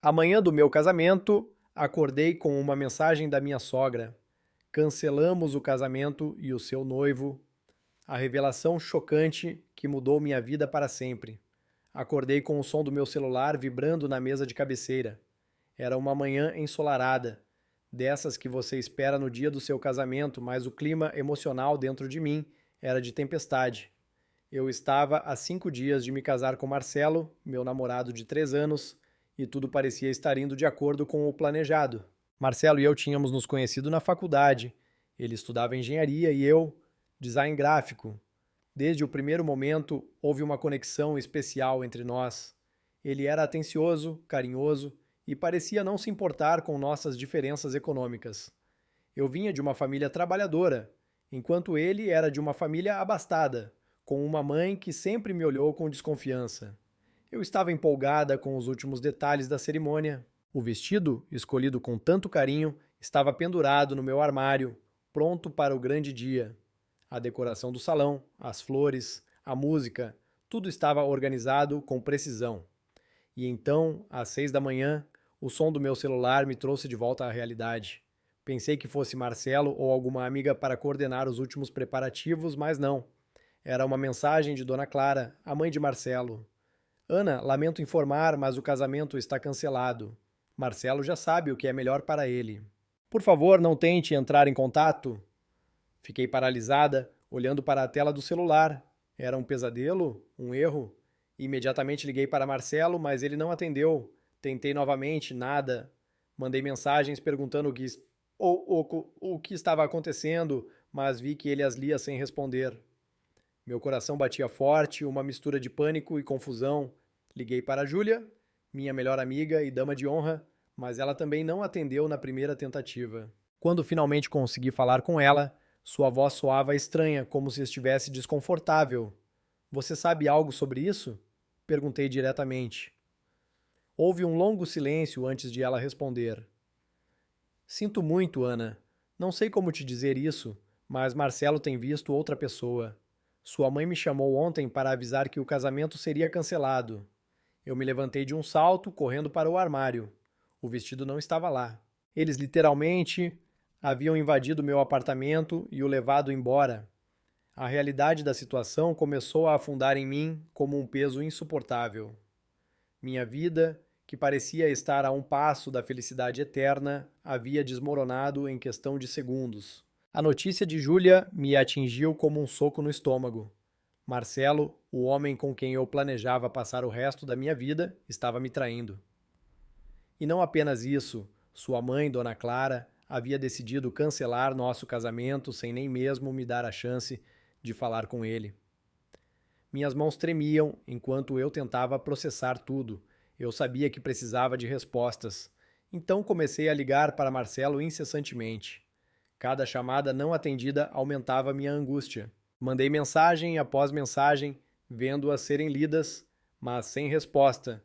Amanhã do meu casamento, acordei com uma mensagem da minha sogra. Cancelamos o casamento e o seu noivo. A revelação chocante que mudou minha vida para sempre. Acordei com o som do meu celular vibrando na mesa de cabeceira. Era uma manhã ensolarada, dessas que você espera no dia do seu casamento, mas o clima emocional dentro de mim era de tempestade. Eu estava há 5 dias de me casar com Marcelo, meu namorado de 3 anos, e tudo parecia estar indo de acordo com o planejado. Marcelo e eu tínhamos nos conhecido na faculdade. Ele estudava engenharia e eu, design gráfico. Desde o primeiro momento, houve uma conexão especial entre nós. Ele era atencioso, carinhoso e parecia não se importar com nossas diferenças econômicas. Eu vinha de uma família trabalhadora, enquanto ele era de uma família abastada, com uma mãe que sempre me olhou com desconfiança. Eu estava empolgada com os últimos detalhes da cerimônia. O vestido, escolhido com tanto carinho, estava pendurado no meu armário, pronto para o grande dia. A decoração do salão, as flores, a música, tudo estava organizado com precisão. E então, às 6 da manhã, o som do meu celular me trouxe de volta à realidade. Pensei que fosse Marcelo ou alguma amiga para coordenar os últimos preparativos, mas não. Era uma mensagem de Dona Clara, a mãe de Marcelo. Ana, lamento informar, mas o casamento está cancelado. Marcelo já sabe o que é melhor para ele. Por favor, não tente entrar em contato. Fiquei paralisada, olhando para a tela do celular. Era um pesadelo? Um erro? Imediatamente liguei para Marcelo, mas ele não atendeu. Tentei novamente, nada. Mandei mensagens perguntando o que estava acontecendo, mas vi que ele as lia sem responder. Meu coração batia forte, uma mistura de pânico e confusão. Liguei para a Júlia, minha melhor amiga e dama de honra, mas ela também não atendeu na primeira tentativa. Quando finalmente consegui falar com ela, sua voz soava estranha, como se estivesse desconfortável. Você sabe algo sobre isso? Perguntei diretamente. Houve um longo silêncio antes de ela responder. Sinto muito, Ana. Não sei como te dizer isso, mas Marcelo tem visto outra pessoa. Sua mãe me chamou ontem para avisar que o casamento seria cancelado. Eu me levantei de um salto, correndo para o armário. O vestido não estava lá. Eles literalmente haviam invadido meu apartamento e o levado embora. A realidade da situação começou a afundar em mim como um peso insuportável. Minha vida, que parecia estar a um passo da felicidade eterna, havia desmoronado em questão de segundos. A notícia de Júlia me atingiu como um soco no estômago. Marcelo, o homem com quem eu planejava passar o resto da minha vida, estava me traindo. E não apenas isso, sua mãe, Dona Clara, havia decidido cancelar nosso casamento sem nem mesmo me dar a chance de falar com ele. Minhas mãos tremiam enquanto eu tentava processar tudo. Eu sabia que precisava de respostas. Então comecei a ligar para Marcelo incessantemente. Cada chamada não atendida aumentava minha angústia. Mandei mensagem após mensagem, vendo-as serem lidas, mas sem resposta.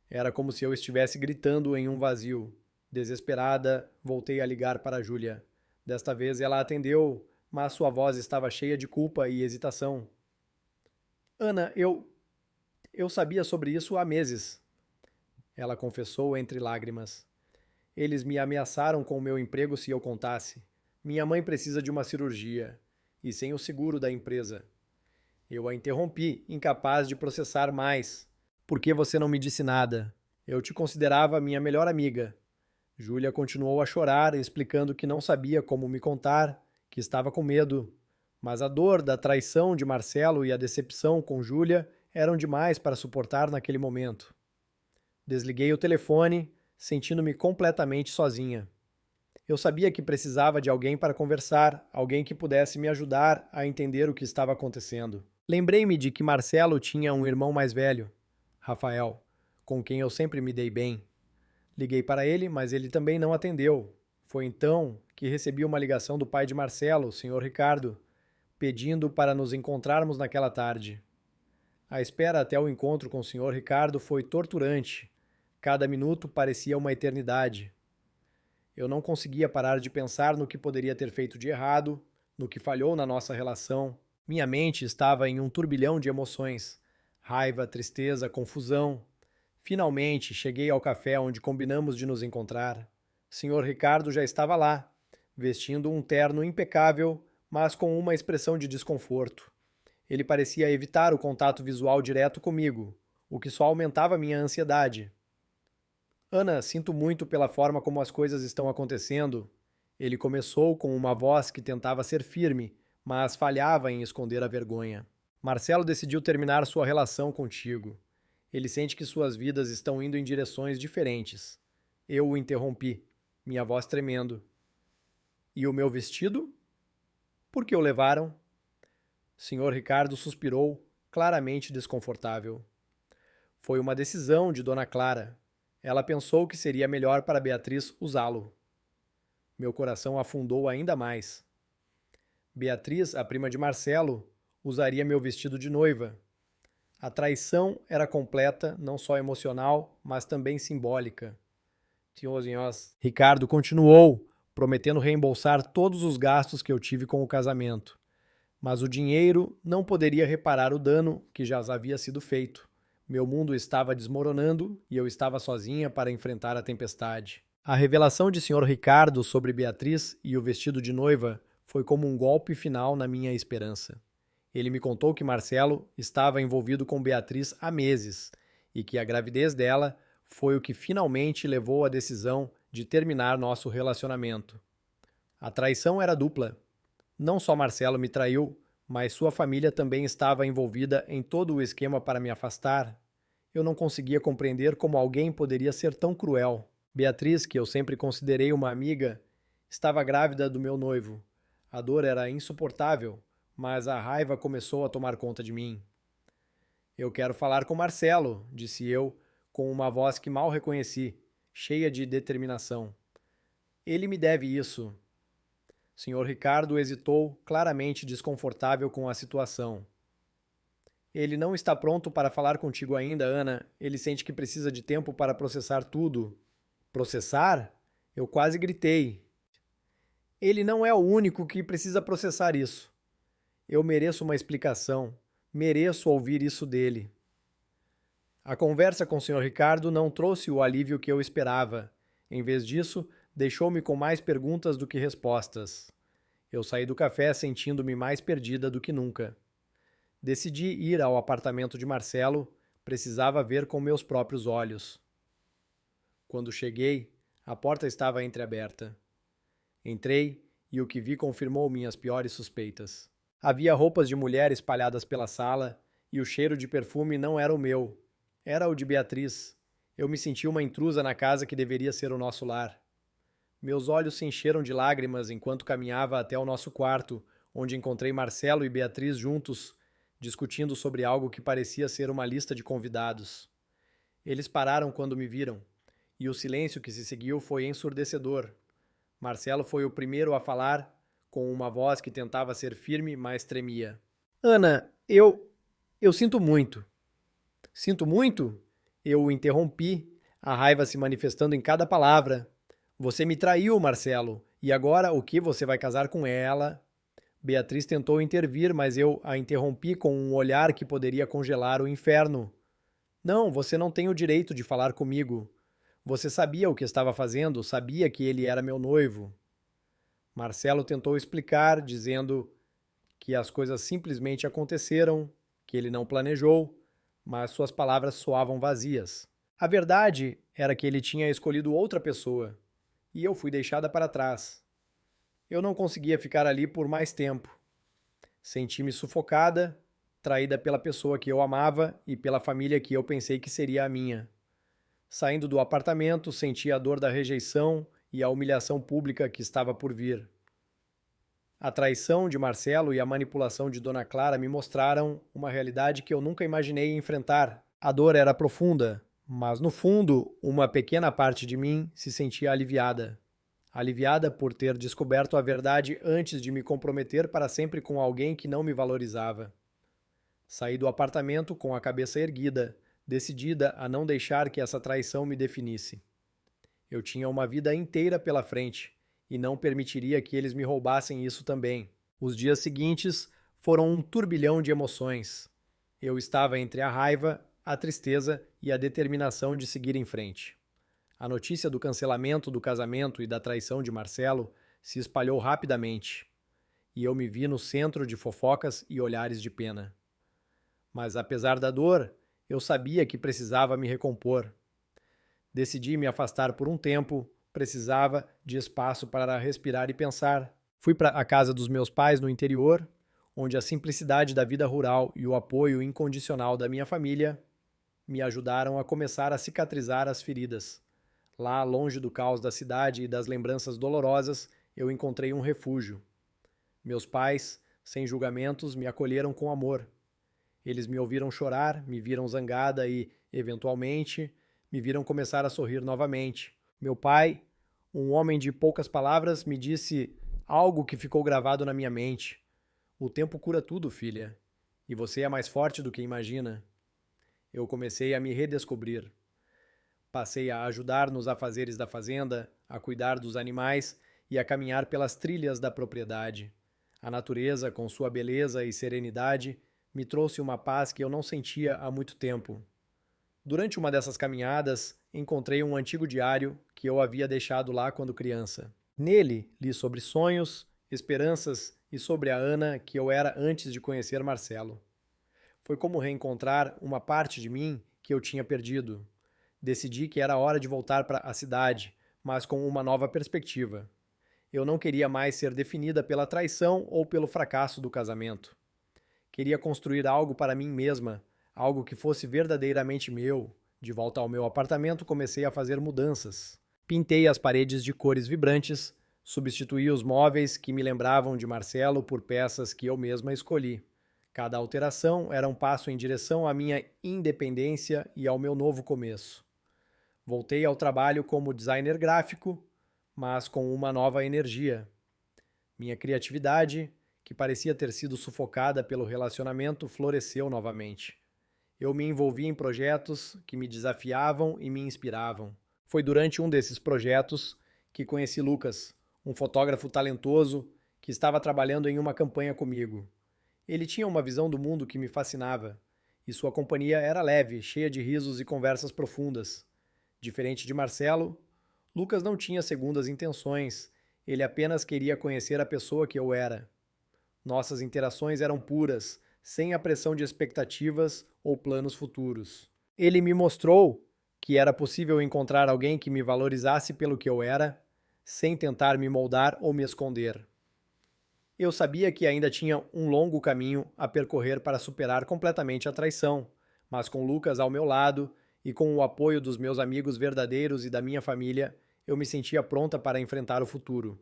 Era como se eu estivesse gritando em um vazio. Desesperada, voltei a ligar para Júlia. Desta vez ela atendeu, mas sua voz estava cheia de culpa e hesitação. Ana, eu sabia sobre isso há meses, ela confessou entre lágrimas. Eles me ameaçaram com o meu emprego se eu contasse. Minha mãe precisa de uma cirurgia, e sem o seguro da empresa. Eu a interrompi, incapaz de processar mais. Por que você não me disse nada? Eu te considerava minha melhor amiga. Júlia continuou a chorar, explicando que não sabia como me contar, que estava com medo. Mas a dor da traição de Marcelo e a decepção com Júlia eram demais para suportar naquele momento. Desliguei o telefone, sentindo-me completamente sozinha. Eu sabia que precisava de alguém para conversar, alguém que pudesse me ajudar a entender o que estava acontecendo. Lembrei-me de que Marcelo tinha um irmão mais velho, Rafael, com quem eu sempre me dei bem. Liguei para ele, mas ele também não atendeu. Foi então que recebi uma ligação do pai de Marcelo, o Sr. Ricardo, pedindo para nos encontrarmos naquela tarde. A espera até o encontro com o Sr. Ricardo foi torturante. Cada minuto parecia uma eternidade. Eu não conseguia parar de pensar no que poderia ter feito de errado, no que falhou na nossa relação. Minha mente estava em um turbilhão de emoções: raiva, tristeza, confusão. Finalmente, cheguei ao café onde combinamos de nos encontrar. Sr. Ricardo já estava lá, vestindo um terno impecável, mas com uma expressão de desconforto. Ele parecia evitar o contato visual direto comigo, o que só aumentava minha ansiedade. Ana, sinto muito pela forma como as coisas estão acontecendo. Ele começou com uma voz que tentava ser firme, mas falhava em esconder a vergonha. Marcelo decidiu terminar sua relação contigo. Ele sente que suas vidas estão indo em direções diferentes. Eu o interrompi, minha voz tremendo. E o meu vestido? Por que o levaram? Sr. Ricardo suspirou, claramente desconfortável. Foi uma decisão de Dona Clara. Ela pensou que seria melhor para Beatriz usá-lo. Meu coração afundou ainda mais. Beatriz, a prima de Marcelo, usaria meu vestido de noiva. A traição era completa, não só emocional, mas também simbólica. Ricardo continuou, prometendo reembolsar todos os gastos que eu tive com o casamento. Mas o dinheiro não poderia reparar o dano que já havia sido feito. Meu mundo estava desmoronando e eu estava sozinha para enfrentar a tempestade. A revelação de Sr. Ricardo sobre Beatriz e o vestido de noiva foi como um golpe final na minha esperança. Ele me contou que Marcelo estava envolvido com Beatriz há meses e que a gravidez dela foi o que finalmente levou à decisão de terminar nosso relacionamento. A traição era dupla. Não só Marcelo me traiu, mas sua família também estava envolvida em todo o esquema para me afastar. Eu não conseguia compreender como alguém poderia ser tão cruel. Beatriz, que eu sempre considerei uma amiga, estava grávida do meu noivo. A dor era insuportável, mas a raiva começou a tomar conta de mim. Eu quero falar com Marcelo, disse eu, com uma voz que mal reconheci, cheia de determinação. Ele me deve isso. Sr. Ricardo hesitou, claramente desconfortável com a situação. Ele não está pronto para falar contigo ainda, Ana. Ele sente que precisa de tempo para processar tudo. Processar? Eu quase gritei. Ele não é o único que precisa processar isso. Eu mereço uma explicação. Mereço ouvir isso dele. A conversa com o Sr. Ricardo não trouxe o alívio que eu esperava. Em vez disso, deixou-me com mais perguntas do que respostas. Eu saí do café sentindo-me mais perdida do que nunca. Decidi ir ao apartamento de Marcelo, precisava ver com meus próprios olhos. Quando cheguei, a porta estava entreaberta. Entrei e o que vi confirmou minhas piores suspeitas. Havia roupas de mulher espalhadas pela sala e o cheiro de perfume não era o meu. Era o de Beatriz. Eu me senti uma intrusa na casa que deveria ser o nosso lar. Meus olhos se encheram de lágrimas enquanto caminhava até o nosso quarto, onde encontrei Marcelo e Beatriz juntos, discutindo sobre algo que parecia ser uma lista de convidados. Eles pararam quando me viram, e o silêncio que se seguiu foi ensurdecedor. Marcelo foi o primeiro a falar, com uma voz que tentava ser firme, mas tremia. Ana, eu sinto muito. Sinto muito? Eu o interrompi, a raiva se manifestando em cada palavra. Você me traiu, Marcelo, e agora o que você vai casar com ela? Beatriz tentou intervir, mas eu a interrompi com um olhar que poderia congelar o inferno. Não, você não tem o direito de falar comigo. Você sabia o que estava fazendo, sabia que ele era meu noivo. Marcelo tentou explicar, dizendo que as coisas simplesmente aconteceram, que ele não planejou, mas suas palavras soavam vazias. A verdade era que ele tinha escolhido outra pessoa, e eu fui deixada para trás. Eu não conseguia ficar ali por mais tempo. Senti-me sufocada, traída pela pessoa que eu amava e pela família que eu pensei que seria a minha. Saindo do apartamento, senti a dor da rejeição e a humilhação pública que estava por vir. A traição de Marcelo e a manipulação de Dona Clara me mostraram uma realidade que eu nunca imaginei enfrentar. A dor era profunda, mas no fundo, uma pequena parte de mim se sentia aliviada. Aliviada por ter descoberto a verdade antes de me comprometer para sempre com alguém que não me valorizava. Saí do apartamento com a cabeça erguida, decidida a não deixar que essa traição me definisse. Eu tinha uma vida inteira pela frente e não permitiria que eles me roubassem isso também. Os dias seguintes foram um turbilhão de emoções. Eu estava entre a raiva a tristeza e a determinação de seguir em frente. A notícia do cancelamento do casamento e da traição de Marcelo se espalhou rapidamente, e eu me vi no centro de fofocas e olhares de pena. Mas apesar da dor, eu sabia que precisava me recompor. Decidi me afastar por um tempo, precisava de espaço para respirar e pensar. Fui para a casa dos meus pais no interior, onde a simplicidade da vida rural e o apoio incondicional da minha família me ajudaram a começar a cicatrizar as feridas. Lá, longe do caos da cidade e das lembranças dolorosas, eu encontrei um refúgio. Meus pais, sem julgamentos, me acolheram com amor. Eles me ouviram chorar, me viram zangada e, eventualmente, me viram começar a sorrir novamente. Meu pai, um homem de poucas palavras, me disse algo que ficou gravado na minha mente. O tempo cura tudo, filha. E você é mais forte do que imagina. Eu comecei a me redescobrir. Passei a ajudar nos afazeres da fazenda, a cuidar dos animais e a caminhar pelas trilhas da propriedade. A natureza, com sua beleza e serenidade, me trouxe uma paz que eu não sentia há muito tempo. Durante uma dessas caminhadas, encontrei um antigo diário que eu havia deixado lá quando criança. Nele, li sobre sonhos, esperanças e sobre a Ana que eu era antes de conhecer Marcelo. Foi como reencontrar uma parte de mim que eu tinha perdido. Decidi que era hora de voltar para a cidade, mas com uma nova perspectiva. Eu não queria mais ser definida pela traição ou pelo fracasso do casamento. Queria construir algo para mim mesma, algo que fosse verdadeiramente meu. De volta ao meu apartamento, comecei a fazer mudanças. Pintei as paredes de cores vibrantes, substituí os móveis que me lembravam de Marcelo por peças que eu mesma escolhi. Cada alteração era um passo em direção à minha independência e ao meu novo começo. Voltei ao trabalho como designer gráfico, mas com uma nova energia. Minha criatividade, que parecia ter sido sufocada pelo relacionamento, floresceu novamente. Eu me envolvi em projetos que me desafiavam e me inspiravam. Foi durante um desses projetos que conheci Lucas, um fotógrafo talentoso que estava trabalhando em uma campanha comigo. Ele tinha uma visão do mundo que me fascinava, e sua companhia era leve, cheia de risos e conversas profundas. Diferente de Marcelo, Lucas não tinha segundas intenções, ele apenas queria conhecer a pessoa que eu era. Nossas interações eram puras, sem a pressão de expectativas ou planos futuros. Ele me mostrou que era possível encontrar alguém que me valorizasse pelo que eu era, sem tentar me moldar ou me esconder. Eu sabia que ainda tinha um longo caminho a percorrer para superar completamente a traição, mas com Lucas ao meu lado e com o apoio dos meus amigos verdadeiros e da minha família, eu me sentia pronta para enfrentar o futuro.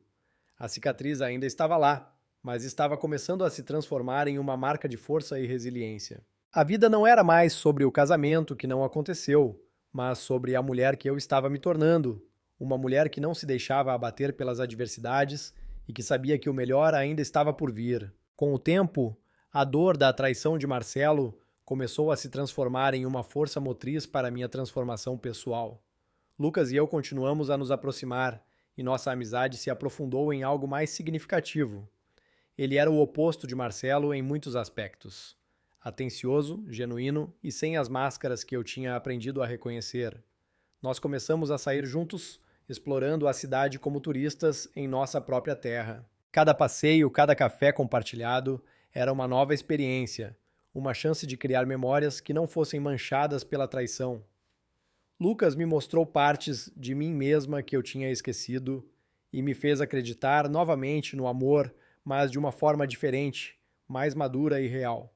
A cicatriz ainda estava lá, mas estava começando a se transformar em uma marca de força e resiliência. A vida não era mais sobre o casamento que não aconteceu, mas sobre a mulher que eu estava me tornando, uma mulher que não se deixava abater pelas adversidades e que sabia que o melhor ainda estava por vir. Com o tempo, a dor da traição de Marcelo começou a se transformar em uma força motriz para minha transformação pessoal. Lucas e eu continuamos a nos aproximar, e nossa amizade se aprofundou em algo mais significativo. Ele era o oposto de Marcelo em muitos aspectos. Atencioso, genuíno e sem as máscaras que eu tinha aprendido a reconhecer. Nós começamos a sair juntos, explorando a cidade como turistas em nossa própria terra. Cada passeio, cada café compartilhado era uma nova experiência, uma chance de criar memórias que não fossem manchadas pela traição. Lucas me mostrou partes de mim mesma que eu tinha esquecido e me fez acreditar novamente no amor, mas de uma forma diferente, mais madura e real.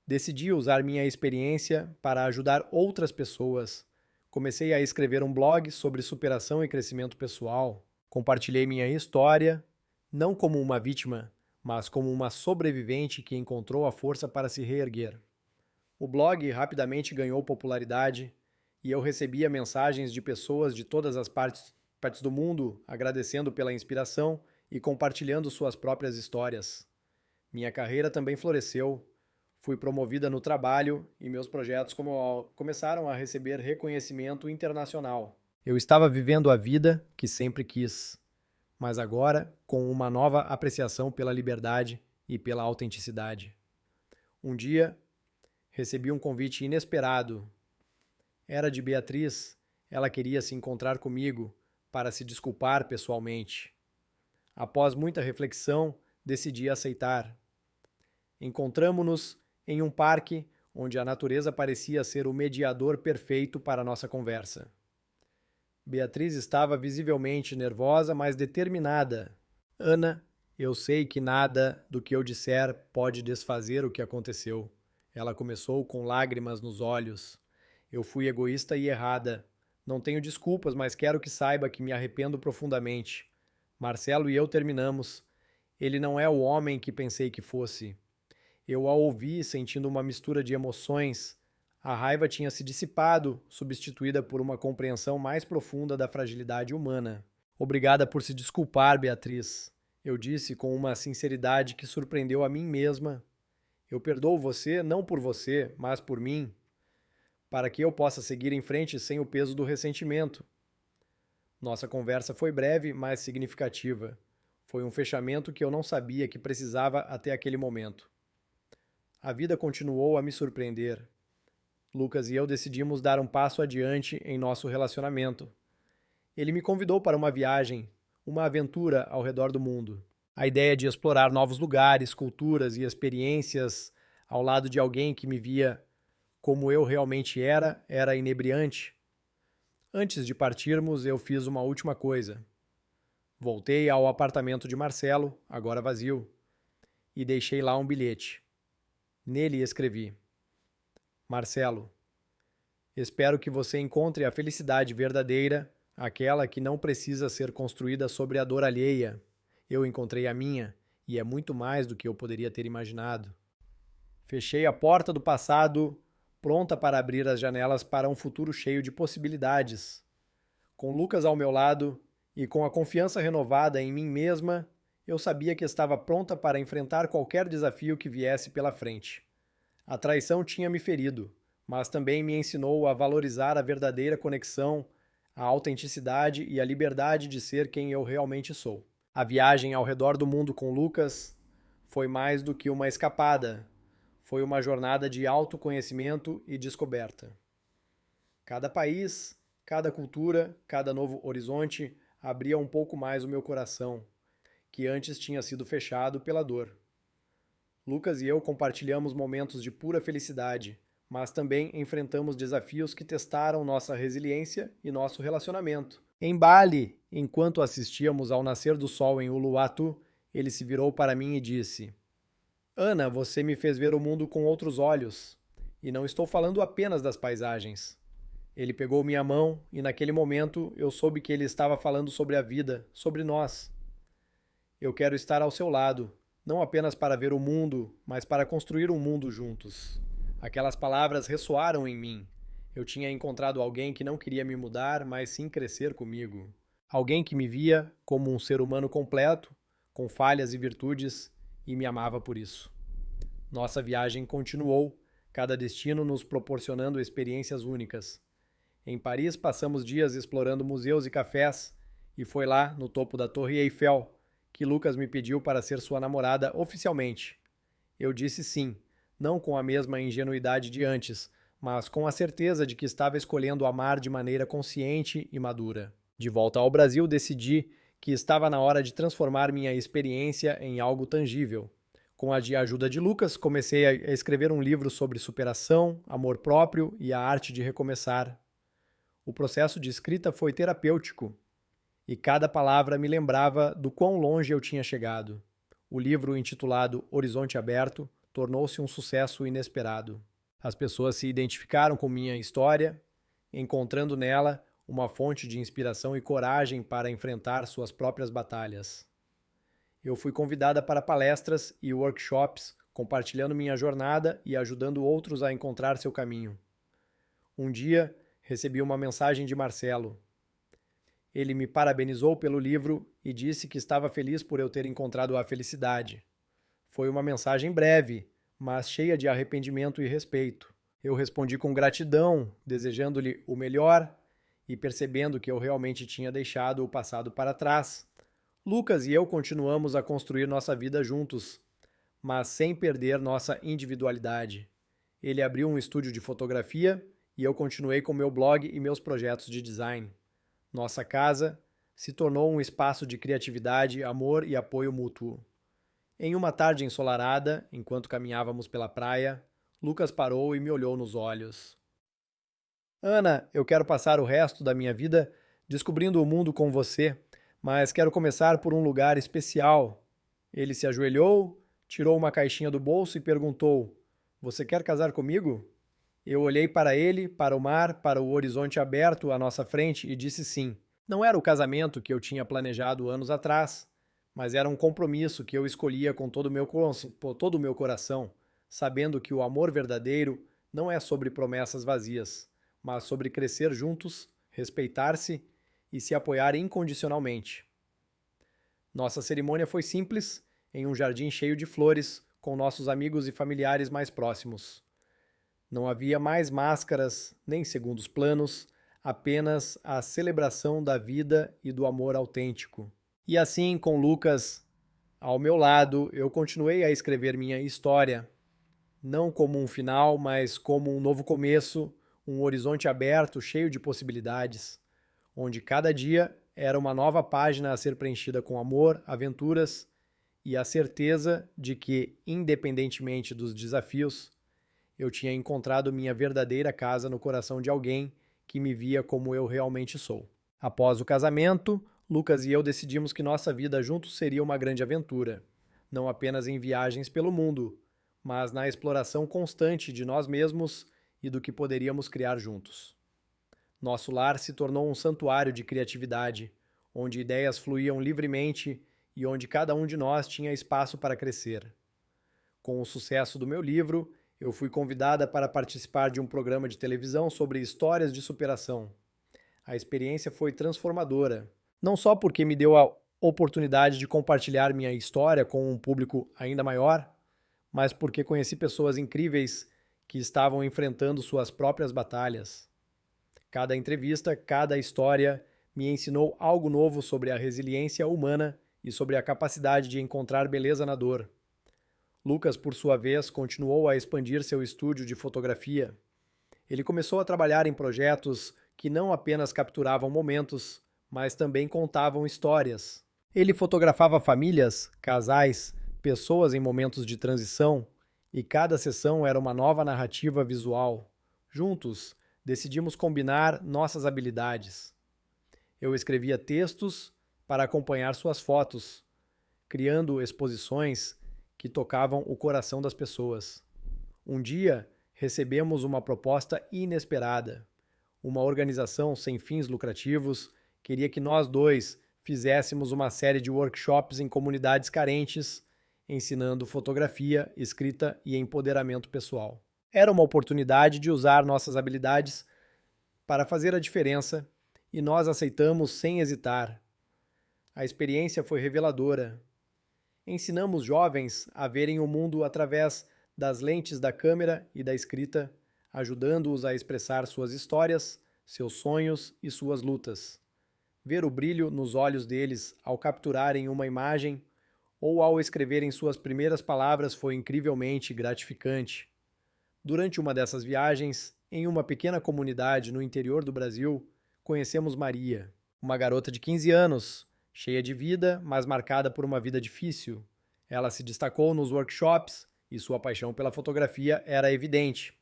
Decidi usar minha experiência para ajudar outras pessoas. Comecei a escrever um blog sobre superação e crescimento pessoal. Compartilhei minha história, não como uma vítima, mas como uma sobrevivente que encontrou a força para se reerguer. O blog rapidamente ganhou popularidade e eu recebia mensagens de pessoas de todas as partes do mundo agradecendo pela inspiração e compartilhando suas próprias histórias. Minha carreira também floresceu. Fui promovida no trabalho e meus projetos começaram a receber reconhecimento internacional. Eu estava vivendo a vida que sempre quis, mas agora com uma nova apreciação pela liberdade e pela autenticidade. Um dia, Recebi um convite inesperado. Era de Beatriz. Ela queria se encontrar comigo para se desculpar pessoalmente. Após muita reflexão, decidi aceitar. Encontramo-nos em um parque onde a natureza parecia ser o mediador perfeito para nossa conversa. Beatriz estava visivelmente nervosa, mas determinada. Ana, eu sei que nada do que eu disser pode desfazer o que aconteceu. Ela começou com lágrimas nos olhos. Eu fui egoísta e errada. Não tenho desculpas, mas quero que saiba que me arrependo profundamente. Marcelo e eu terminamos. Ele não é o homem que pensei que fosse. Eu a ouvi sentindo uma mistura de emoções. A raiva tinha se dissipado, substituída por uma compreensão mais profunda da fragilidade humana. Obrigada por se desculpar, Beatriz. Eu disse com uma sinceridade que surpreendeu a mim mesma. Eu perdoo você não por você, mas por mim, para que eu possa seguir em frente sem o peso do ressentimento. Nossa conversa foi breve, mas significativa. Foi um fechamento que eu não sabia que precisava até aquele momento. A vida continuou a me surpreender. Lucas e eu decidimos dar um passo adiante em nosso relacionamento. Ele me convidou para uma viagem, uma aventura ao redor do mundo. A ideia de explorar novos lugares, culturas e experiências ao lado de alguém que me via como eu realmente era inebriante. Antes de partirmos, eu fiz uma última coisa. Voltei ao apartamento de Marcelo, agora vazio, e deixei lá um bilhete. Nele escrevi: Marcelo, espero que você encontre a felicidade verdadeira, aquela que não precisa ser construída sobre a dor alheia. Eu encontrei a minha, e é muito mais do que eu poderia ter imaginado. Fechei a porta do passado, pronta para abrir as janelas para um futuro cheio de possibilidades. Com Lucas ao meu lado e com a confiança renovada em mim mesma, eu sabia que estava pronta para enfrentar qualquer desafio que viesse pela frente. A traição tinha me ferido, mas também me ensinou a valorizar a verdadeira conexão, a autenticidade e a liberdade de ser quem eu realmente sou. A viagem ao redor do mundo com Lucas foi mais do que uma escapada, foi uma jornada de autoconhecimento e descoberta. Cada país, cada cultura, cada novo horizonte abria um pouco mais o meu coração, que antes tinha sido fechado pela dor. Lucas e eu compartilhamos momentos de pura felicidade, mas também enfrentamos desafios que testaram nossa resiliência e nosso relacionamento. Em Bali, enquanto assistíamos ao nascer do sol em Uluwatu, ele se virou para mim e disse: Ana, você me fez ver o mundo com outros olhos. E não estou falando apenas das paisagens. Ele pegou minha mão e naquele momento eu soube que ele estava falando sobre a vida, sobre nós. Eu quero estar ao seu lado, não apenas para ver o mundo, mas para construir um mundo juntos. Aquelas palavras ressoaram em mim. Eu tinha encontrado alguém que não queria me mudar, mas sim crescer comigo. Alguém que me via como um ser humano completo, com falhas e virtudes, e me amava por isso. Nossa viagem continuou, cada destino nos proporcionando experiências únicas. Em Paris, passamos dias explorando museus e cafés, e foi lá, no topo da Torre Eiffel, que Lucas me pediu para ser sua namorada oficialmente. Eu disse sim, não com a mesma ingenuidade de antes, mas com a certeza de que estava escolhendo amar de maneira consciente e madura. De volta ao Brasil, decidi que estava na hora de transformar minha experiência em algo tangível. Com a ajuda de Lucas, comecei a escrever um livro sobre superação, amor próprio e a arte de recomeçar. O processo de escrita foi terapêutico, e cada palavra me lembrava do quão longe eu tinha chegado. O livro, intitulado Horizonte Aberto, tornou-se um sucesso inesperado. As pessoas se identificaram com minha história, encontrando nela uma fonte de inspiração e coragem para enfrentar suas próprias batalhas. Eu fui convidada para palestras e workshops, compartilhando minha jornada e ajudando outros a encontrar seu caminho. Um dia, recebi uma mensagem de Marcelo. Ele me parabenizou pelo livro e disse que estava feliz por eu ter encontrado a felicidade. Foi uma mensagem breve, mas cheia de arrependimento e respeito. Eu respondi com gratidão, desejando-lhe o melhor e percebendo que eu realmente tinha deixado o passado para trás. Lucas e eu continuamos a construir nossa vida juntos, mas sem perder nossa individualidade. Ele abriu um estúdio de fotografia e eu continuei com meu blog e meus projetos de design. Nossa casa se tornou um espaço de criatividade, amor e apoio mútuo. Em uma tarde ensolarada, enquanto caminhávamos pela praia, Lucas parou e me olhou nos olhos. Ana, eu quero passar o resto da minha vida descobrindo o mundo com você, mas quero começar por um lugar especial. Ele se ajoelhou, tirou uma caixinha do bolso e perguntou: Você quer casar comigo? Eu olhei para ele, para o mar, para o horizonte aberto à nossa frente e disse sim. Não era o casamento que eu tinha planejado anos atrás, mas era um compromisso que eu escolhia com todo o meu coração, sabendo que o amor verdadeiro não é sobre promessas vazias, mas sobre crescer juntos, respeitar-se e se apoiar incondicionalmente. Nossa cerimônia foi simples, em um jardim cheio de flores, com nossos amigos e familiares mais próximos. Não havia mais máscaras, nem segundos planos, apenas a celebração da vida e do amor autêntico. E assim, com Lucas ao meu lado, eu continuei a escrever minha história, não como um final, mas como um novo começo, um horizonte aberto, cheio de possibilidades, onde cada dia era uma nova página a ser preenchida com amor, aventuras e a certeza de que, independentemente dos desafios, eu tinha encontrado minha verdadeira casa no coração de alguém que me via como eu realmente sou. Após o casamento, Lucas e eu decidimos que nossa vida juntos seria uma grande aventura, não apenas em viagens pelo mundo, mas na exploração constante de nós mesmos e do que poderíamos criar juntos. Nosso lar se tornou um santuário de criatividade, onde ideias fluíam livremente e onde cada um de nós tinha espaço para crescer. Com o sucesso do meu livro, eu fui convidada para participar de um programa de televisão sobre histórias de superação. A experiência foi transformadora, não só porque me deu a oportunidade de compartilhar minha história com um público ainda maior, mas porque conheci pessoas incríveis que estavam enfrentando suas próprias batalhas. Cada entrevista, cada história me ensinou algo novo sobre a resiliência humana e sobre a capacidade de encontrar beleza na dor. Lucas, por sua vez, continuou a expandir seu estúdio de fotografia. Ele começou a trabalhar em projetos que não apenas capturavam momentos, mas também contavam histórias. Ele fotografava famílias, casais, pessoas em momentos de transição, e cada sessão era uma nova narrativa visual. Juntos, decidimos combinar nossas habilidades. Eu escrevia textos para acompanhar suas fotos, criando exposições que tocavam o coração das pessoas. Um dia, recebemos uma proposta inesperada. Uma organização sem fins lucrativos queria que nós dois fizéssemos uma série de workshops em comunidades carentes, ensinando fotografia, escrita e empoderamento pessoal. Era uma oportunidade de usar nossas habilidades para fazer a diferença e nós aceitamos sem hesitar. A experiência foi reveladora. Ensinamos jovens a verem o mundo através das lentes da câmera e da escrita, ajudando-os a expressar suas histórias, seus sonhos e suas lutas. Ver o brilho nos olhos deles ao capturarem uma imagem ou ao escreverem suas primeiras palavras foi incrivelmente gratificante. Durante uma dessas viagens, em uma pequena comunidade no interior do Brasil, conhecemos Maria, uma garota de 15 anos, cheia de vida, mas marcada por uma vida difícil. Ela se destacou nos workshops e sua paixão pela fotografia era evidente.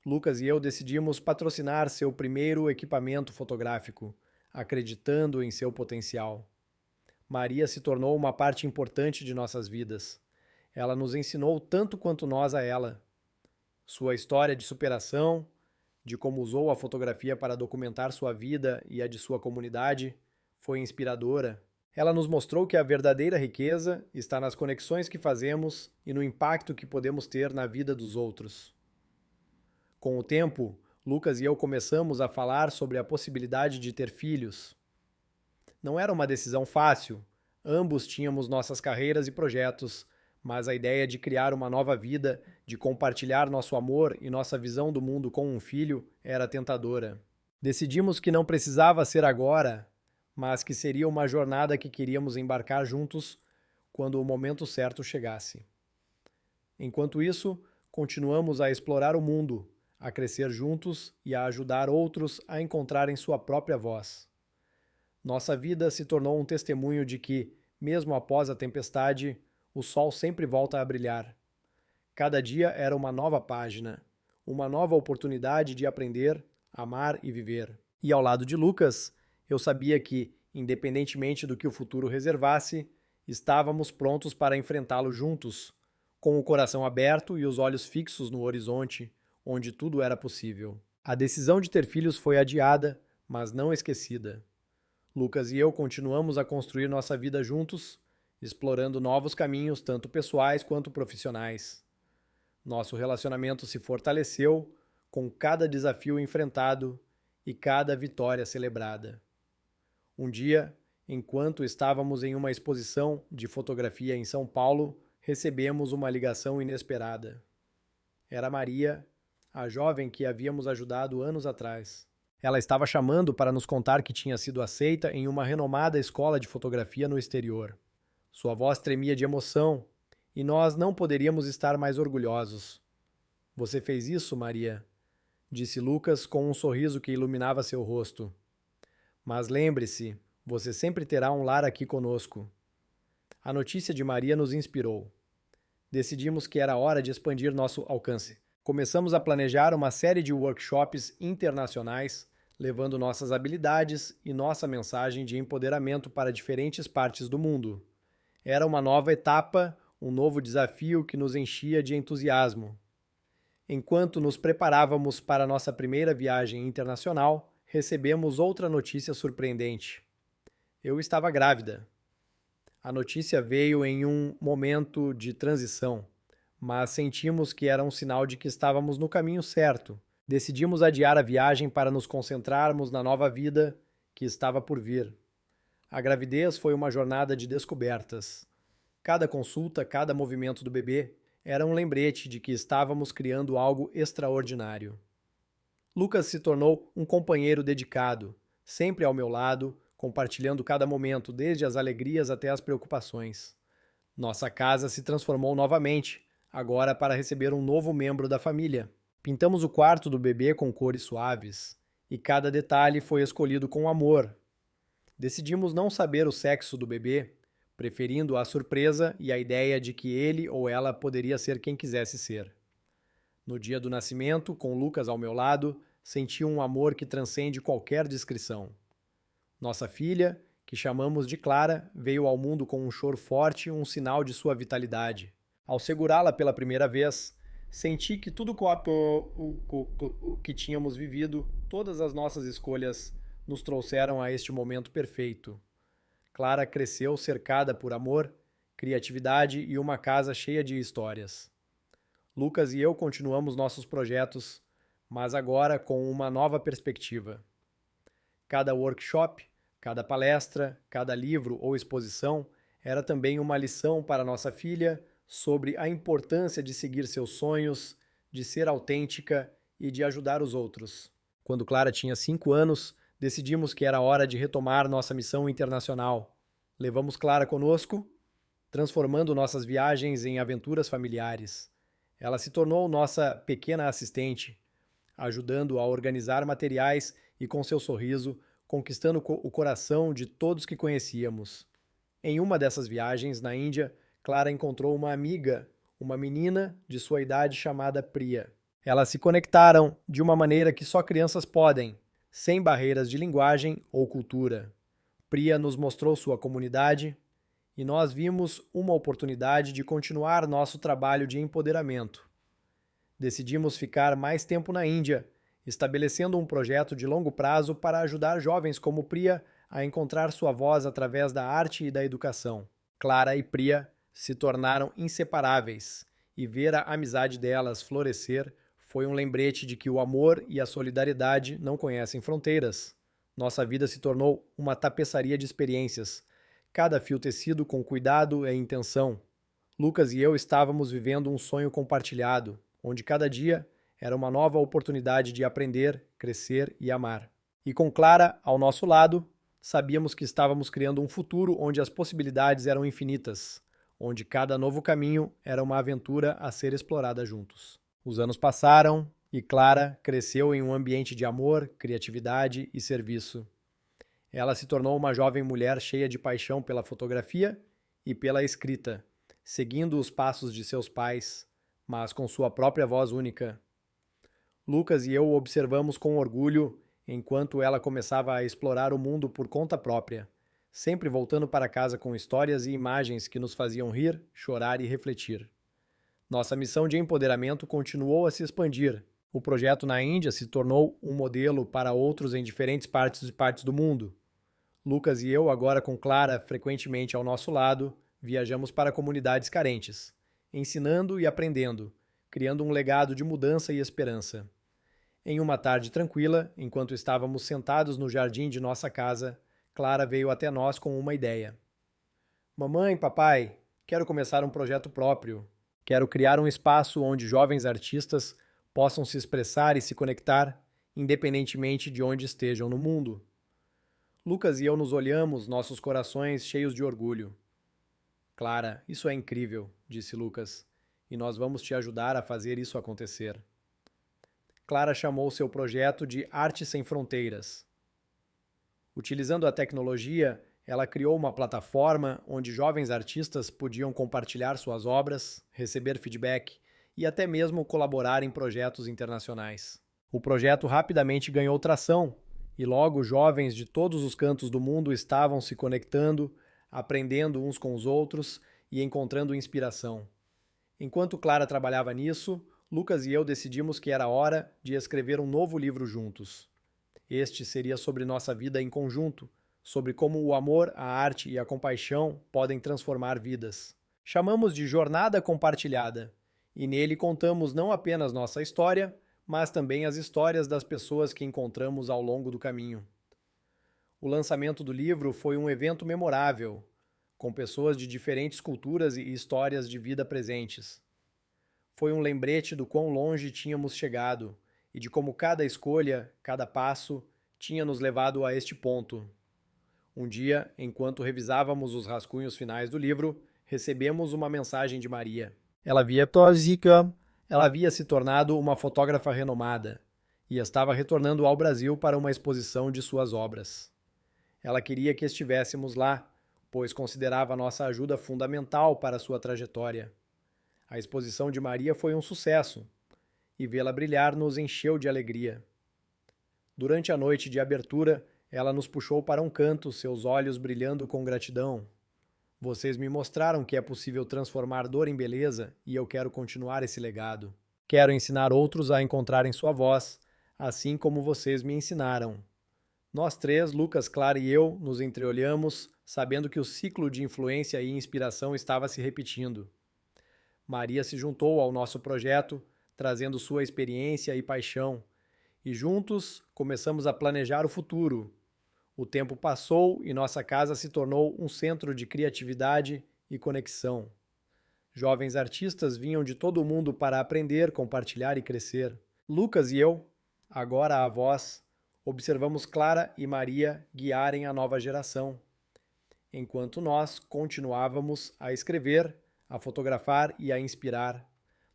Lucas e eu decidimos patrocinar seu primeiro equipamento fotográfico, acreditando em seu potencial. Maria se tornou uma parte importante de nossas vidas. Ela nos ensinou tanto quanto nós a ela. Sua história de superação, de como usou a fotografia para documentar sua vida e a de sua comunidade, foi inspiradora. Ela nos mostrou que a verdadeira riqueza está nas conexões que fazemos e no impacto que podemos ter na vida dos outros. Com o tempo, Lucas e eu começamos a falar sobre a possibilidade de ter filhos. Não era uma decisão fácil, ambos tínhamos nossas carreiras e projetos, mas a ideia de criar uma nova vida, de compartilhar nosso amor e nossa visão do mundo com um filho era tentadora. Decidimos que não precisava ser agora, mas que seria uma jornada que queríamos embarcar juntos quando o momento certo chegasse. Enquanto isso, continuamos a explorar o mundo, a crescer juntos e a ajudar outros a encontrarem sua própria voz. Nossa vida se tornou um testemunho de que, mesmo após a tempestade, o sol sempre volta a brilhar. Cada dia era uma nova página, uma nova oportunidade de aprender, amar e viver. E ao lado de Lucas, eu sabia que, independentemente do que o futuro reservasse, estávamos prontos para enfrentá-lo juntos, com o coração aberto e os olhos fixos no horizonte, onde tudo era possível. A decisão de ter filhos foi adiada, mas não esquecida. Lucas e eu continuamos a construir nossa vida juntos, explorando novos caminhos, tanto pessoais quanto profissionais. Nosso relacionamento se fortaleceu com cada desafio enfrentado e cada vitória celebrada. Um dia, enquanto estávamos em uma exposição de fotografia em São Paulo, recebemos uma ligação inesperada. Era Maria, a jovem que havíamos ajudado anos atrás. Ela estava chamando para nos contar que tinha sido aceita em uma renomada escola de fotografia no exterior. Sua voz tremia de emoção e nós não poderíamos estar mais orgulhosos. Você fez isso, Maria? Disse Lucas com um sorriso que iluminava seu rosto. Mas lembre-se, você sempre terá um lar aqui conosco. A notícia de Maria nos inspirou. Decidimos que era hora de expandir nosso alcance. Começamos a planejar uma série de workshops internacionais, levando nossas habilidades e nossa mensagem de empoderamento para diferentes partes do mundo. Era uma nova etapa, um novo desafio que nos enchia de entusiasmo. Enquanto nos preparávamos para nossa primeira viagem internacional, recebemos outra notícia surpreendente. Eu estava grávida. A notícia veio em um momento de transição, mas sentimos que era um sinal de que estávamos no caminho certo. Decidimos adiar a viagem para nos concentrarmos na nova vida que estava por vir. A gravidez foi uma jornada de descobertas. Cada consulta, cada movimento do bebê era um lembrete de que estávamos criando algo extraordinário. Lucas se tornou um companheiro dedicado, sempre ao meu lado, compartilhando cada momento, desde as alegrias até as preocupações. Nossa casa se transformou novamente, agora para receber um novo membro da família. Pintamos o quarto do bebê com cores suaves, e cada detalhe foi escolhido com amor. Decidimos não saber o sexo do bebê, preferindo a surpresa e a ideia de que ele ou ela poderia ser quem quisesse ser. No dia do nascimento, com Lucas ao meu lado, senti um amor que transcende qualquer descrição. Nossa filha, que chamamos de Clara, veio ao mundo com um choro forte, um sinal de sua vitalidade. Ao segurá-la pela primeira vez, senti que tudo o que tínhamos vivido, todas as nossas escolhas, nos trouxeram a este momento perfeito. Clara cresceu cercada por amor, criatividade e uma casa cheia de histórias. Lucas e eu continuamos nossos projetos, mas agora com uma nova perspectiva. Cada workshop, cada palestra, cada livro ou exposição era também uma lição para nossa filha sobre a importância de seguir seus sonhos, de ser autêntica e de ajudar os outros. Quando Clara tinha 5 anos, decidimos que era hora de retomar nossa missão internacional. Levamos Clara conosco, transformando nossas viagens em aventuras familiares. Ela se tornou nossa pequena assistente, ajudando a organizar materiais e, com seu sorriso, conquistando o coração de todos que conhecíamos. Em uma dessas viagens, na Índia, Clara encontrou uma amiga, uma menina de sua idade chamada Priya. Elas se conectaram de uma maneira que só crianças podem, sem barreiras de linguagem ou cultura. Priya nos mostrou sua comunidade e nós vimos uma oportunidade de continuar nosso trabalho de empoderamento. Decidimos ficar mais tempo na Índia, estabelecendo um projeto de longo prazo para ajudar jovens como Priya a encontrar sua voz através da arte e da educação. Clara e Priya se tornaram inseparáveis, e ver a amizade delas florescer foi um lembrete de que o amor e a solidariedade não conhecem fronteiras. Nossa vida se tornou uma tapeçaria de experiências, cada fio tecido com cuidado e intenção. Lucas e eu estávamos vivendo um sonho compartilhado, onde cada dia era uma nova oportunidade de aprender, crescer e amar. E com Clara ao nosso lado, sabíamos que estávamos criando um futuro onde as possibilidades eram infinitas, onde cada novo caminho era uma aventura a ser explorada juntos. Os anos passaram e Clara cresceu em um ambiente de amor, criatividade e serviço. Ela se tornou uma jovem mulher cheia de paixão pela fotografia e pela escrita, seguindo os passos de seus pais, mas com sua própria voz única. Lucas e eu observamos com orgulho enquanto ela começava a explorar o mundo por conta própria, sempre voltando para casa com histórias e imagens que nos faziam rir, chorar e refletir. Nossa missão de empoderamento continuou a se expandir. O projeto na Índia se tornou um modelo para outros em diferentes partes do mundo. Lucas e eu, agora com Clara frequentemente ao nosso lado, viajamos para comunidades carentes, ensinando e aprendendo, criando um legado de mudança e esperança. Em uma tarde tranquila, enquanto estávamos sentados no jardim de nossa casa, Clara veio até nós com uma ideia. Mamãe, papai, quero começar um projeto próprio. Quero criar um espaço onde jovens artistas possam se expressar e se conectar, independentemente de onde estejam no mundo. Lucas e eu nos olhamos, nossos corações cheios de orgulho. Clara, isso é incrível, disse Lucas, e nós vamos te ajudar a fazer isso acontecer. Clara chamou seu projeto de Arte Sem Fronteiras. Utilizando a tecnologia, ela criou uma plataforma onde jovens artistas podiam compartilhar suas obras, receber feedback e até mesmo colaborar em projetos internacionais. O projeto rapidamente ganhou tração e logo jovens de todos os cantos do mundo estavam se conectando, aprendendo uns com os outros e encontrando inspiração. Enquanto Clara trabalhava nisso, Lucas e eu decidimos que era hora de escrever um novo livro juntos. Este seria sobre nossa vida em conjunto, sobre como o amor, a arte e a compaixão podem transformar vidas. Chamamos de Jornada Compartilhada, e nele contamos não apenas nossa história, mas também as histórias das pessoas que encontramos ao longo do caminho. O lançamento do livro foi um evento memorável, com pessoas de diferentes culturas e histórias de vida presentes. Foi um lembrete do quão longe tínhamos chegado e de como cada escolha, cada passo, tinha nos levado a este ponto. Um dia, enquanto revisávamos os rascunhos finais do livro, recebemos uma mensagem de Maria. Ela havia se tornado uma fotógrafa renomada e estava retornando ao Brasil para uma exposição de suas obras. Ela queria que estivéssemos lá, pois considerava nossa ajuda fundamental para sua trajetória. A exposição de Maria foi um sucesso, e vê-la brilhar nos encheu de alegria. Durante a noite de abertura, ela nos puxou para um canto, seus olhos brilhando com gratidão. Vocês me mostraram que é possível transformar dor em beleza e eu quero continuar esse legado. Quero ensinar outros a encontrarem sua voz, assim como vocês me ensinaram. Nós três, Lucas, Clara e eu, nos entreolhamos, sabendo que o ciclo de influência e inspiração estava se repetindo. Maria se juntou ao nosso projeto, trazendo sua experiência e paixão, e juntos começamos a planejar o futuro. O tempo passou e nossa casa se tornou um centro de criatividade e conexão. Jovens artistas vinham de todo o mundo para aprender, compartilhar e crescer. Lucas e eu, agora avós, observamos Clara e Maria guiarem a nova geração, enquanto nós continuávamos a escrever, a fotografar e a inspirar.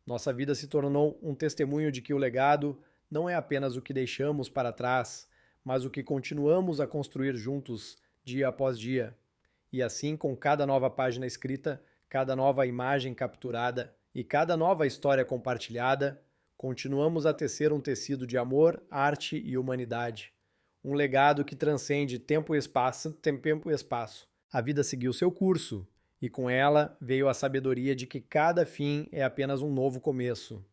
Nossa vida se tornou um testemunho de que o legado não é apenas o que deixamos para trás, mas o que continuamos a construir juntos, dia após dia. E assim, com cada nova página escrita, cada nova imagem capturada e cada nova história compartilhada, continuamos a tecer um tecido de amor, arte e humanidade. Um legado que transcende tempo e espaço. A vida seguiu seu curso, e com ela veio a sabedoria de que cada fim é apenas um novo começo.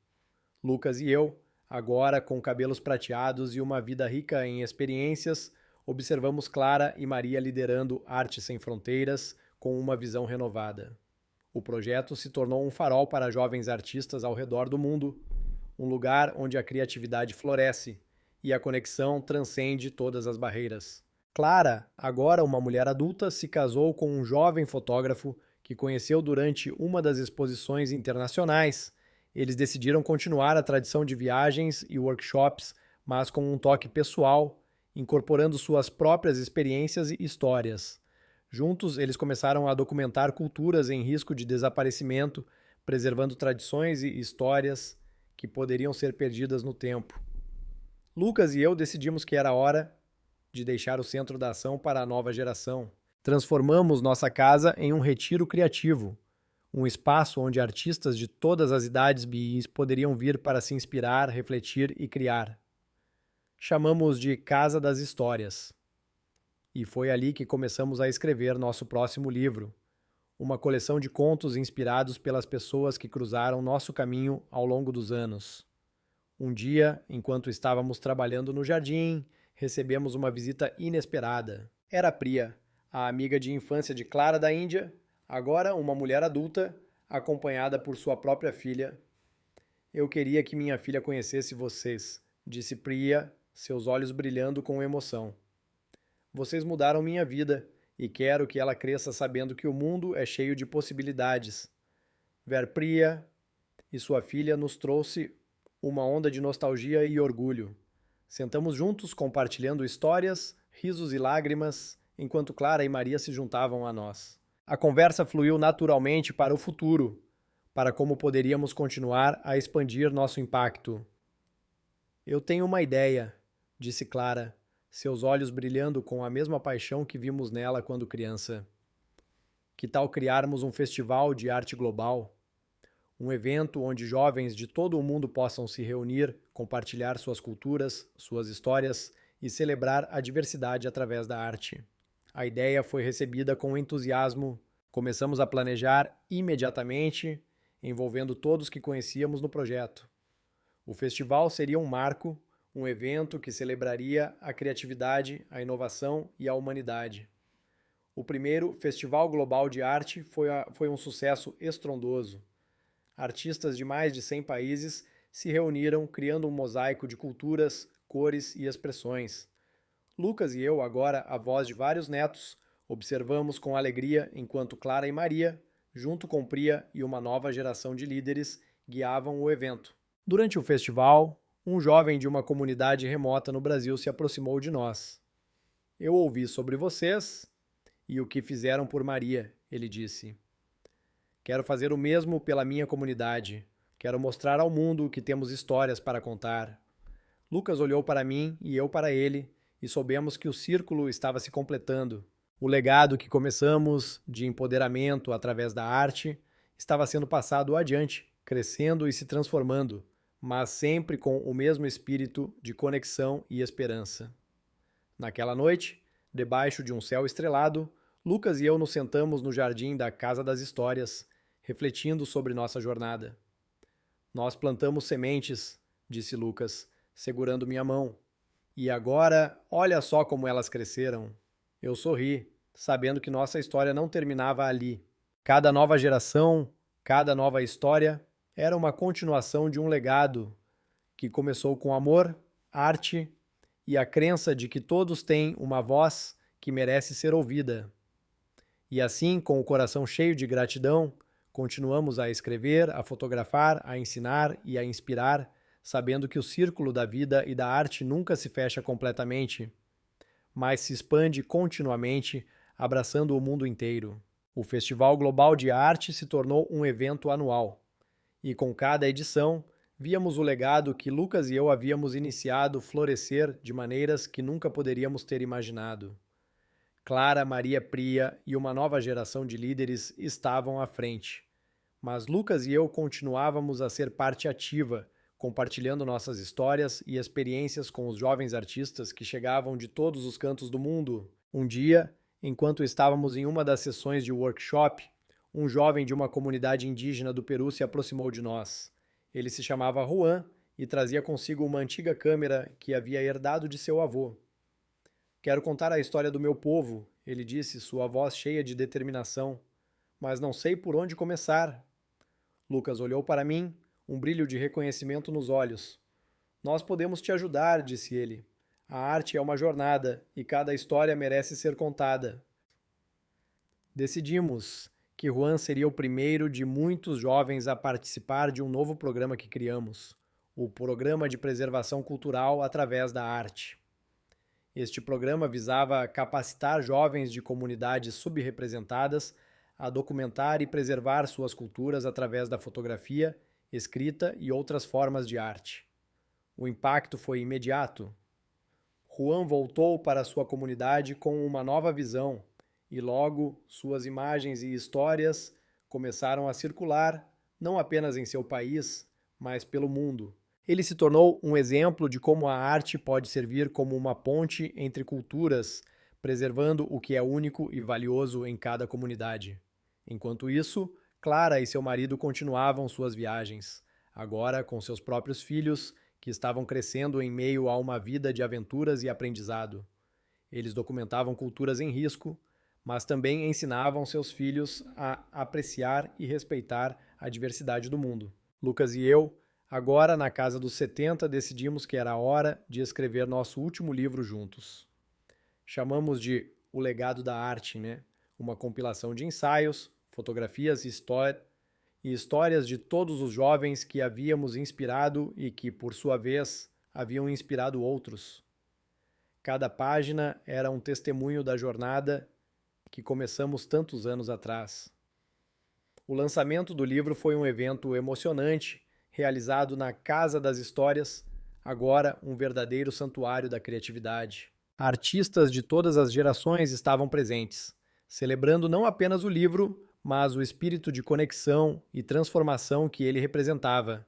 Lucas e eu, agora com cabelos prateados e uma vida rica em experiências, observamos Clara e Maria liderando Arte Sem Fronteiras com uma visão renovada. O projeto se tornou um farol para jovens artistas ao redor do mundo, um lugar onde a criatividade floresce e a conexão transcende todas as barreiras. Clara, agora uma mulher adulta, se casou com um jovem fotógrafo que conheceu durante uma das exposições internacionais. Eles decidiram continuar a tradição de viagens e workshops, mas com um toque pessoal, incorporando suas próprias experiências e histórias. Juntos, eles começaram a documentar culturas em risco de desaparecimento, preservando tradições e histórias que poderiam ser perdidas no tempo. Lucas e eu decidimos que era hora de deixar o centro da ação para a nova geração. Transformamos nossa casa em um retiro criativo, um espaço onde artistas de todas as idades BIs poderiam vir para se inspirar, refletir e criar. Chamamos de Casa das Histórias. E foi ali que começamos a escrever nosso próximo livro, uma coleção de contos inspirados pelas pessoas que cruzaram nosso caminho ao longo dos anos. Um dia, enquanto estávamos trabalhando no jardim, recebemos uma visita inesperada. Era Priya, a amiga de infância de Clara da Índia, agora uma mulher adulta, acompanhada por sua própria filha. Eu queria que minha filha conhecesse vocês, disse Priya, seus olhos brilhando com emoção. Vocês mudaram minha vida e quero que ela cresça sabendo que o mundo é cheio de possibilidades. Ver Priya e sua filha nos trouxe uma onda de nostalgia e orgulho. Sentamos juntos compartilhando histórias, risos e lágrimas, enquanto Clara e Maria se juntavam a nós. A conversa fluiu naturalmente para o futuro, para como poderíamos continuar a expandir nosso impacto. Eu tenho uma ideia, disse Clara, seus olhos brilhando com a mesma paixão que vimos nela quando criança. Que tal criarmos um festival de arte global? Um evento onde jovens de todo o mundo possam se reunir, compartilhar suas culturas, suas histórias e celebrar a diversidade através da arte. A ideia foi recebida com entusiasmo. Começamos a planejar imediatamente, envolvendo todos que conhecíamos no projeto. O festival seria um marco, um evento que celebraria a criatividade, a inovação e a humanidade. O primeiro Festival Global de Arte foi um sucesso estrondoso. Artistas de mais de 100 países se reuniram criando um mosaico de culturas, cores e expressões. Lucas e eu, agora avós de vários netos, observamos com alegria enquanto Clara e Maria, junto com Priya e uma nova geração de líderes, guiavam o evento. Durante o festival, um jovem de uma comunidade remota no Brasil se aproximou de nós. Eu ouvi sobre vocês e o que fizeram por Maria, ele disse. Quero fazer o mesmo pela minha comunidade. Quero mostrar ao mundo que temos histórias para contar. Lucas olhou para mim e eu para ele, e soubemos que o círculo estava se completando. O legado que começamos, de empoderamento através da arte, estava sendo passado adiante, crescendo e se transformando, mas sempre com o mesmo espírito de conexão e esperança. Naquela noite, debaixo de um céu estrelado, Lucas e eu nos sentamos no jardim da Casa das Histórias, refletindo sobre nossa jornada. Nós plantamos sementes, disse Lucas, segurando minha mão. E agora, olha só como elas cresceram. Eu sorri, sabendo que nossa história não terminava ali. Cada nova geração, cada nova história, era uma continuação de um legado que começou com amor, arte e a crença de que todos têm uma voz que merece ser ouvida. E assim, com o coração cheio de gratidão, continuamos a escrever, a fotografar, a ensinar e a inspirar, sabendo que o círculo da vida e da arte nunca se fecha completamente, mas se expande continuamente, abraçando o mundo inteiro. O Festival Global de Arte se tornou um evento anual. E com cada edição, víamos o legado que Lucas e eu havíamos iniciado florescer de maneiras que nunca poderíamos ter imaginado. Clara, Maria, Priya e uma nova geração de líderes estavam à frente. Mas Lucas e eu continuávamos a ser parte ativa, compartilhando nossas histórias e experiências com os jovens artistas que chegavam de todos os cantos do mundo. Um dia, enquanto estávamos em uma das sessões de workshop, um jovem de uma comunidade indígena do Peru se aproximou de nós. Ele se chamava Juan e trazia consigo uma antiga câmera que havia herdado de seu avô. Quero contar a história do meu povo, ele disse, sua voz cheia de determinação, mas não sei por onde começar. Lucas olhou para mim, um brilho de reconhecimento nos olhos. Nós podemos te ajudar, disse ele. A arte é uma jornada e cada história merece ser contada. Decidimos que Juan seria o primeiro de muitos jovens a participar de um novo programa que criamos, o Programa de Preservação Cultural através da Arte. Este programa visava capacitar jovens de comunidades subrepresentadas a documentar e preservar suas culturas através da fotografia escrita e outras formas de arte. O impacto foi imediato. Juan voltou para sua comunidade com uma nova visão e logo suas imagens e histórias começaram a circular não apenas em seu país, mas pelo mundo. Ele se tornou um exemplo de como a arte pode servir como uma ponte entre culturas, preservando o que é único e valioso em cada comunidade. Enquanto isso, Clara e seu marido continuavam suas viagens, agora com seus próprios filhos, que estavam crescendo em meio a uma vida de aventuras e aprendizado. Eles documentavam culturas em risco, mas também ensinavam seus filhos a apreciar e respeitar a diversidade do mundo. Lucas e eu, agora na casa dos 70, decidimos que era hora de escrever nosso último livro juntos. Chamamos de O Legado da Arte, né? Uma compilação de ensaios, fotografias e histórias de todos os jovens que havíamos inspirado e que, por sua vez, haviam inspirado outros. Cada página era um testemunho da jornada que começamos tantos anos atrás. O lançamento do livro foi um evento emocionante, realizado na Casa das Histórias, agora um verdadeiro santuário da criatividade. Artistas de todas as gerações estavam presentes, celebrando não apenas o livro, mas o espírito de conexão e transformação que ele representava.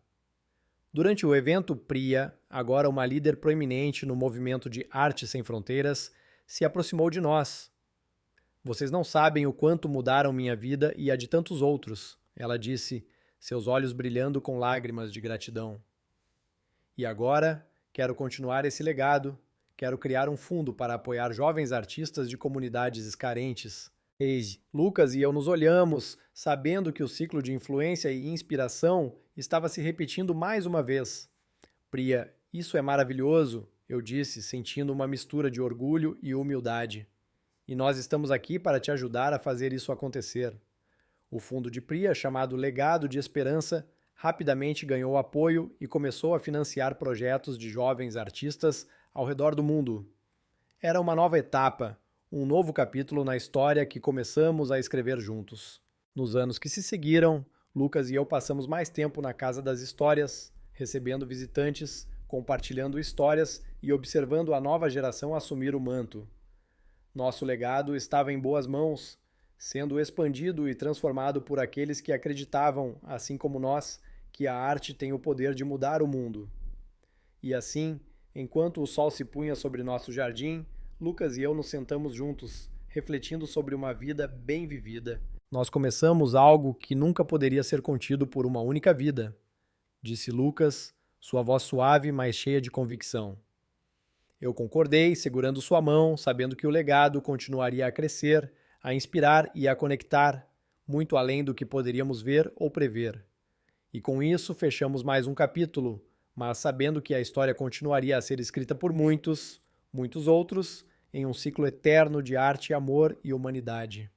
Durante o evento, Priya, agora uma líder proeminente no movimento de Arte Sem Fronteiras, se aproximou de nós. Vocês não sabem o quanto mudaram minha vida e a de tantos outros, ela disse, seus olhos brilhando com lágrimas de gratidão. E agora, quero continuar esse legado, quero criar um fundo para apoiar jovens artistas de comunidades carentes. Eis, Lucas e eu nos olhamos, sabendo que o ciclo de influência e inspiração estava se repetindo mais uma vez. Priya, isso é maravilhoso, eu disse, sentindo uma mistura de orgulho e humildade. E nós estamos aqui para te ajudar a fazer isso acontecer. O fundo de Priya, chamado Legado de Esperança, rapidamente ganhou apoio e começou a financiar projetos de jovens artistas ao redor do mundo. Era uma nova etapa, um novo capítulo na história que começamos a escrever juntos. Nos anos que se seguiram, Lucas e eu passamos mais tempo na Casa das Histórias, recebendo visitantes, compartilhando histórias e observando a nova geração assumir o manto. Nosso legado estava em boas mãos, sendo expandido e transformado por aqueles que acreditavam, assim como nós, que a arte tem o poder de mudar o mundo. E assim, enquanto o sol se punha sobre nosso jardim, Lucas e eu nos sentamos juntos, refletindo sobre uma vida bem vivida. Nós começamos algo que nunca poderia ser contido por uma única vida, disse Lucas, sua voz suave, mas cheia de convicção. Eu concordei, segurando sua mão, sabendo que o legado continuaria a crescer, a inspirar e a conectar, muito além do que poderíamos ver ou prever. E com isso fechamos mais um capítulo, mas sabendo que a história continuaria a ser escrita por muitos, muitos outros, em um ciclo eterno de arte, amor e humanidade.